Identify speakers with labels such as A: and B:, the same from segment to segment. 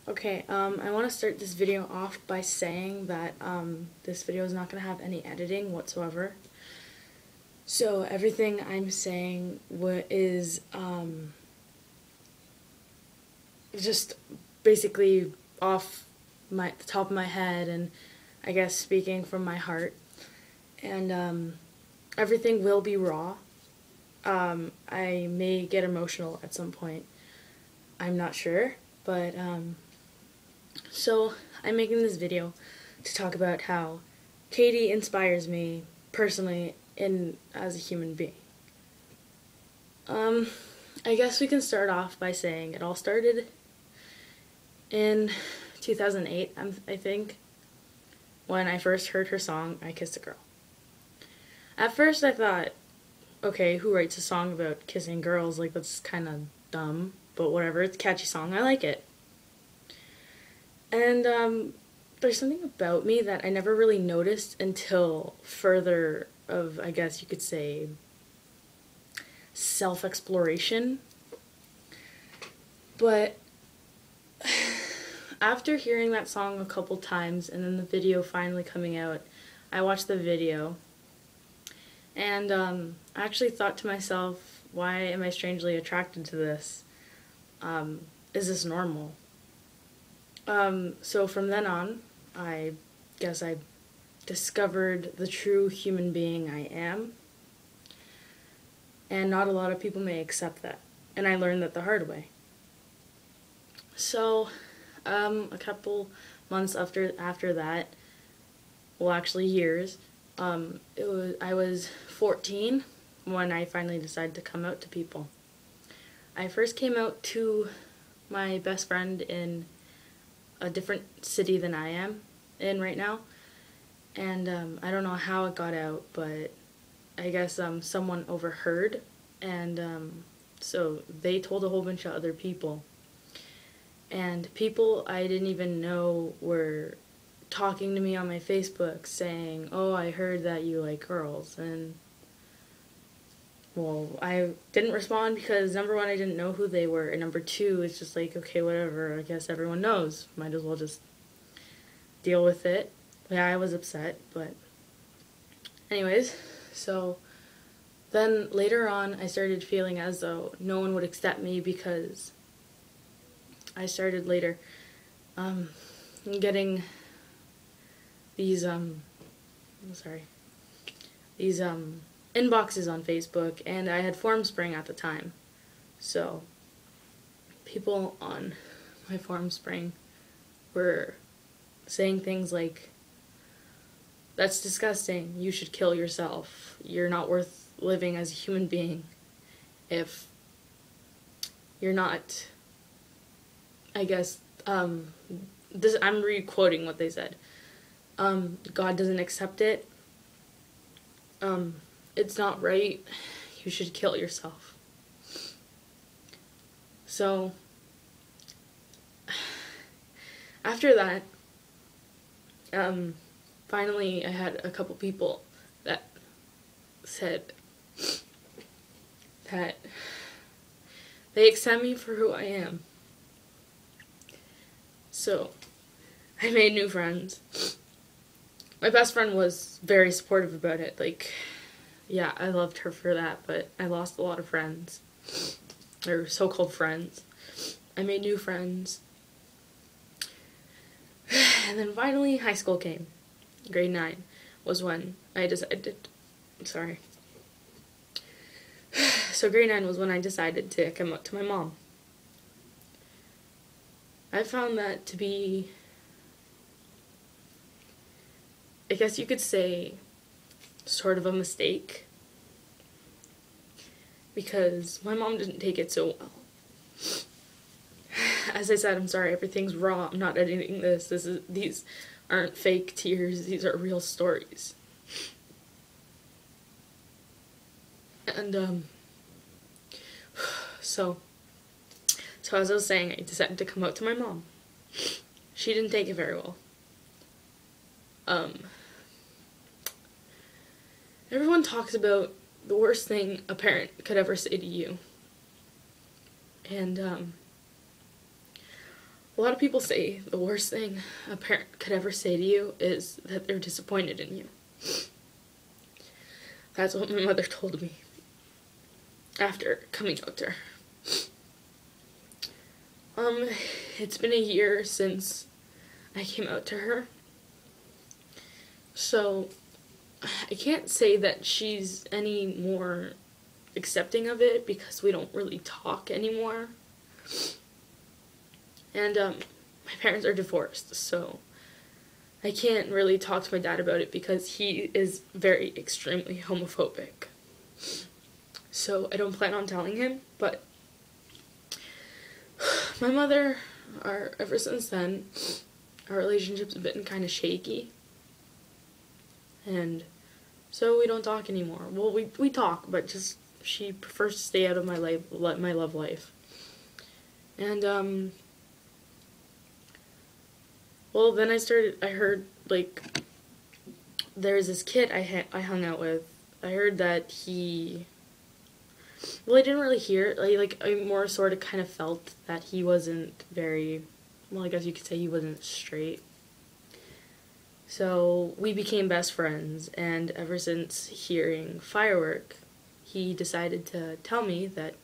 A: Okay, I want to start this video off by saying that this video is not going to have any editing whatsoever. So everything I'm saying is just basically off the top of my head, and I guess speaking from my heart. And everything will be raw. I may get emotional at some point. I'm not sure, but so I'm making this video to talk about how Katy inspires me personally as a human being. I guess we can start off by saying it all started in 2008, I think, when I first heard her song, I Kissed a Girl. At first I thought, okay, who writes a song about kissing girls? Like, that's kind of dumb, but whatever, it's a catchy song, I like it. And there's something about me that I never really noticed until further of, I guess you could say, self-exploration. But after hearing that song a couple times and then the video finally coming out, I watched the video and I actually thought to myself, why am I strangely attracted to this? Is this normal? So from then on, I guess I discovered the true human being I am, and not a lot of people may accept that, and I learned that the hard way. So, a couple months after that, well, actually years, I was 14 when I finally decided to come out to people. I first came out to my best friend in a different city than I am in right now, and I don't know how it got out, but I guess someone overheard, and so they told a whole bunch of other people, and people I didn't even know were talking to me on my Facebook saying, oh, I heard that you like girls, and well, I didn't respond because, number one, I didn't know who they were, and number two, it's just like, okay, whatever, I guess everyone knows. Might as well just deal with it. Yeah, I was upset, but anyways, so then later on, I started feeling as though no one would accept me because I started later getting these, inboxes on Facebook, and I had Formspring at the time, so people on my Formspring were saying things like, that's disgusting, you should kill yourself, you're not worth living as a human being if you're not, I guess, I'm re-quoting what they said, God doesn't accept it, it's not right, you should kill yourself. So, after that, finally I had a couple people that said that they accept me for who I am. So, I made new friends. My best friend was very supportive about it, like, yeah, I loved her for that, but I lost a lot of friends, or so-called friends. I made new friends, and then finally high school came. Grade 9 was when I decided, so grade 9 was when I decided to come out to my mom. I found that to be, I guess you could say, sort of a mistake, because my mom didn't take it so well. As I said, I'm sorry, everything's raw, I'm not editing this, these aren't fake tears, these are real stories. And, so as I was saying, I decided to come out to my mom. She didn't take it very well. Everyone talks about the worst thing a parent could ever say to you. And A lot of people say the worst thing a parent could ever say to you is that they're disappointed in you. That's what my mother told me after coming out to her. It's been a year since I came out to her, so I can't say that she's any more accepting of it because we don't really talk anymore. And my parents are divorced, so I can't really talk to my dad about it because he is very extremely homophobic. So I don't plan on telling him, but my mother, ever since then, our relationship's been kind of shaky. And so we don't talk anymore. Well, we talk, but just she prefers to stay out of my love life. And well, then I heard, like, there's this kid I hung out with. I heard that well, I didn't really hear it. Like, I more sort of kind of felt that he wasn't very, well, I guess you could say he wasn't straight. So we became best friends, and ever since hearing Firework, he decided to tell me that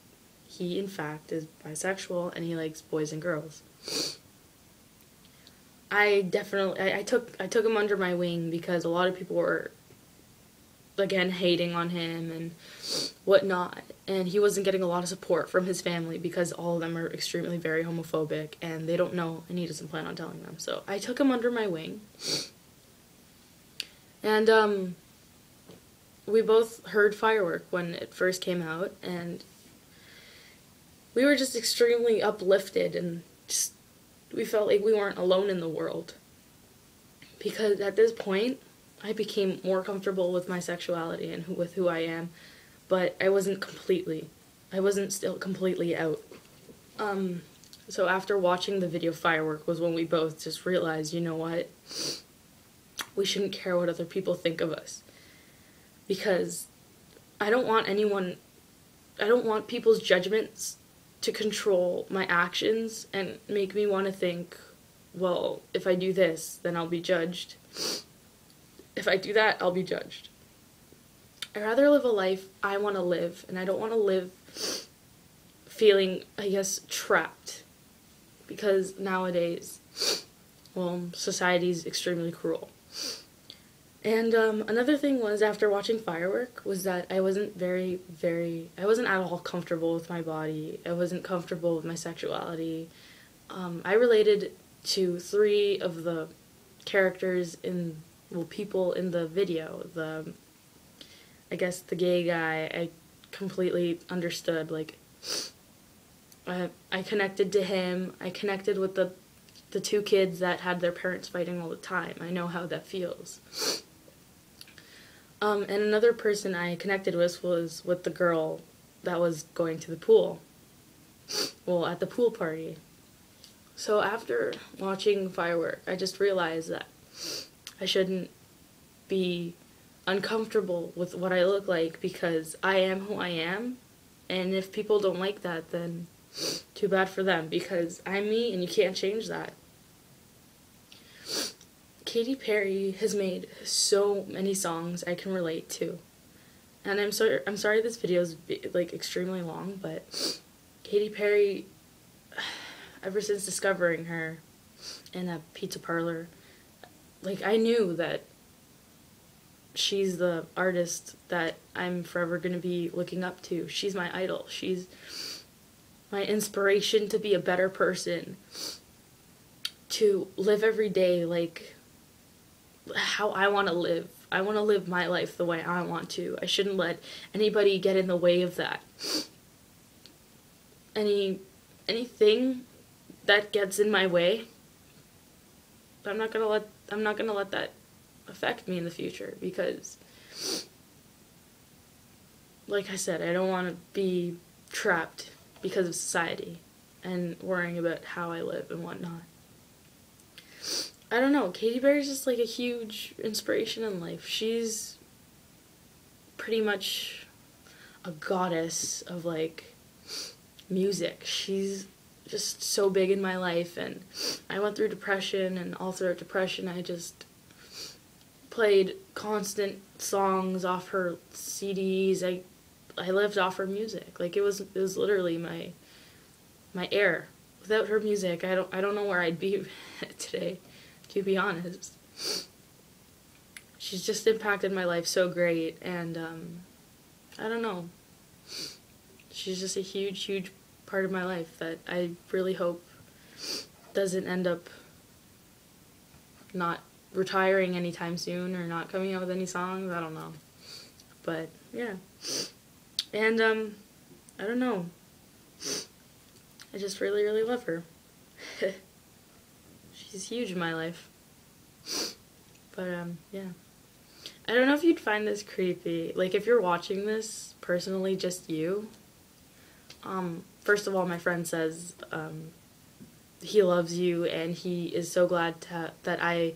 A: he, in fact, is bisexual and he likes boys and girls. I took him under my wing because a lot of people were, again, hating on him and whatnot, and he wasn't getting a lot of support from his family because all of them are extremely very homophobic and they don't know, and he doesn't plan on telling them. So I took him under my wing, and we both heard Firework when it first came out, and we were just extremely uplifted, and just we felt like we weren't alone in the world, because at this point I became more comfortable with my sexuality and with who I am, but I wasn't still completely out. So after watching the video Firework was when we both just realized, you know what, we shouldn't care what other people think of us, because I don't want people's judgments to control my actions and make me want to think, well, if I do this, then I'll be judged. If I do that, I'll be judged. I'd rather live a life I want to live, and I don't want to live feeling, I guess, trapped. Because nowadays, well, society's extremely cruel. And another thing was, after watching Firework, was that I wasn't I wasn't at all comfortable with my body. I wasn't comfortable with my sexuality. I related to 3 of the characters people in the video. I guess the gay guy, I completely understood. Like, I connected to him. I connected with the 2 kids that had their parents fighting all the time. I know how that feels. And another person I connected with was with the girl that was going to the pool. Well, at the pool party. So after watching Firework, I just realized that I shouldn't be uncomfortable with what I look like, because I am who I am, and if people don't like that, then too bad for them, because I'm me and you can't change that. Katy Perry has made so many songs I can relate to, and I'm sorry this video is like extremely long, but Katy Perry, ever since discovering her in a pizza parlor, like, I knew that she's the artist that I'm forever going to be looking up to. She's my idol. She's my inspiration to be a better person, to live every day like how I want to live. I want to live my life the way I want to. I shouldn't let anybody get in the way of that. Anything that gets in my way, I'm not gonna let that affect me in the future, because, like I said, I don't want to be trapped because of society and worrying about how I live and whatnot. I don't know, Katy Perry's just like a huge inspiration in life. She's pretty much a goddess of, like, music. She's just so big in my life, and I went through depression, and all throughout depression I just played constant songs off her CDs. I lived off her music. Like, it was literally my air. Without her music, I don't know where I'd be today, to be honest. She's just impacted my life so great, and I don't know. She's just a huge, huge part of my life that I really hope doesn't end up not retiring anytime soon or not coming out with any songs. I don't know. But yeah. And I don't know. I just really, really love her. She's huge in my life. But yeah. I don't know if you'd find this creepy. Like, if you're watching this, personally, just you. First of all, my friend says he loves you, and he is so glad that I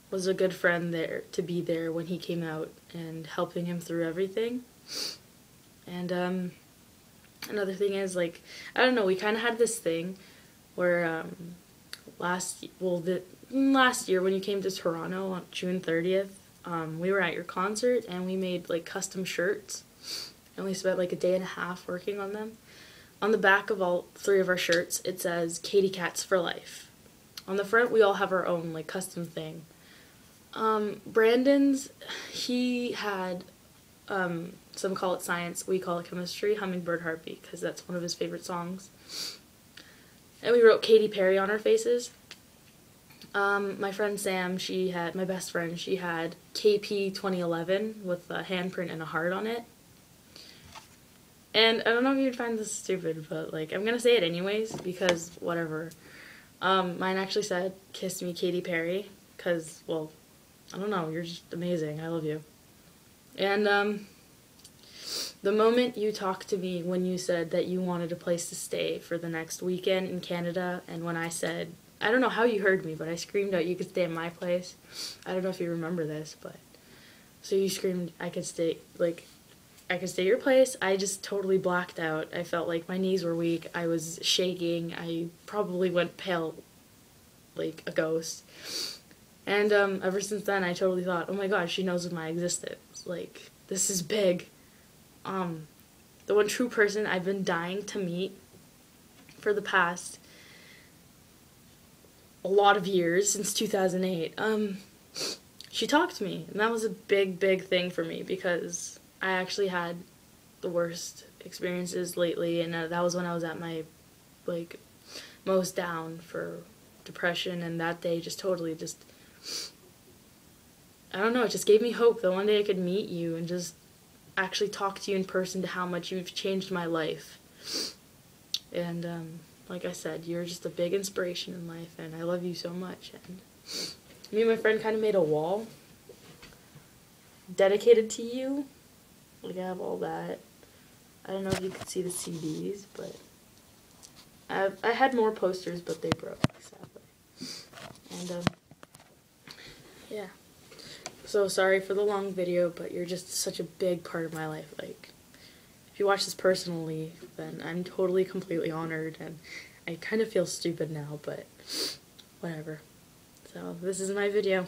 A: was a good friend there, to be there when he came out and helping him through everything. And another thing is, like, I don't know, we kind of had this thing where last year when you came to Toronto on June 30th, we were at your concert, and we made, like, custom shirts, and we spent like a day and a half working on them. On the back of all 3 of our shirts, it says Katy Cats for Life. On the front, we all have our own, like, custom thing. Brandon's, he had, some call it science, we call it chemistry, Hummingbird Heartbeat, because that's one of his favorite songs. And we wrote Katy Perry on our faces. My friend Sam, my best friend, she had KP 2011 with a handprint and a heart on it. And I don't know if you'd find this stupid, but, like, I'm gonna say it anyways, because whatever. Mine actually said, "Kiss me, Katy Perry," because, well, I don't know, you're just amazing, I love you. And, the moment you talked to me when you said that you wanted a place to stay for the next weekend in Canada, and when I said, I don't know how you heard me, but I screamed out, "You could stay at my place." I don't know if you remember this, but, so you screamed, I could stay at your place. I just totally blacked out. I felt like my knees were weak. I was shaking. I probably went pale like a ghost. And ever since then, I totally thought, oh my god, she knows of my existence. Like, this is big. The one true person I've been dying to meet for the past a lot of years, since 2008, she talked to me. And that was a big, big thing for me, because I actually had the worst experiences lately, and that was when I was at my, like, most down for depression, and that day just totally just, I don't know, it just gave me hope that one day I could meet you and just actually talk to you in person to how much you've changed my life. And, like I said, you're just a big inspiration in life, and I love you so much. And me and my friend kind of made a wall dedicated to you. Like, I have all that. I don't know if you could see the CDs, but I had more posters, but they broke, sadly. And, yeah. So sorry for the long video, but you're just such a big part of my life. Like, if you watch this personally, then I'm totally, completely honored, and I kind of feel stupid now, but whatever. So, this is my video.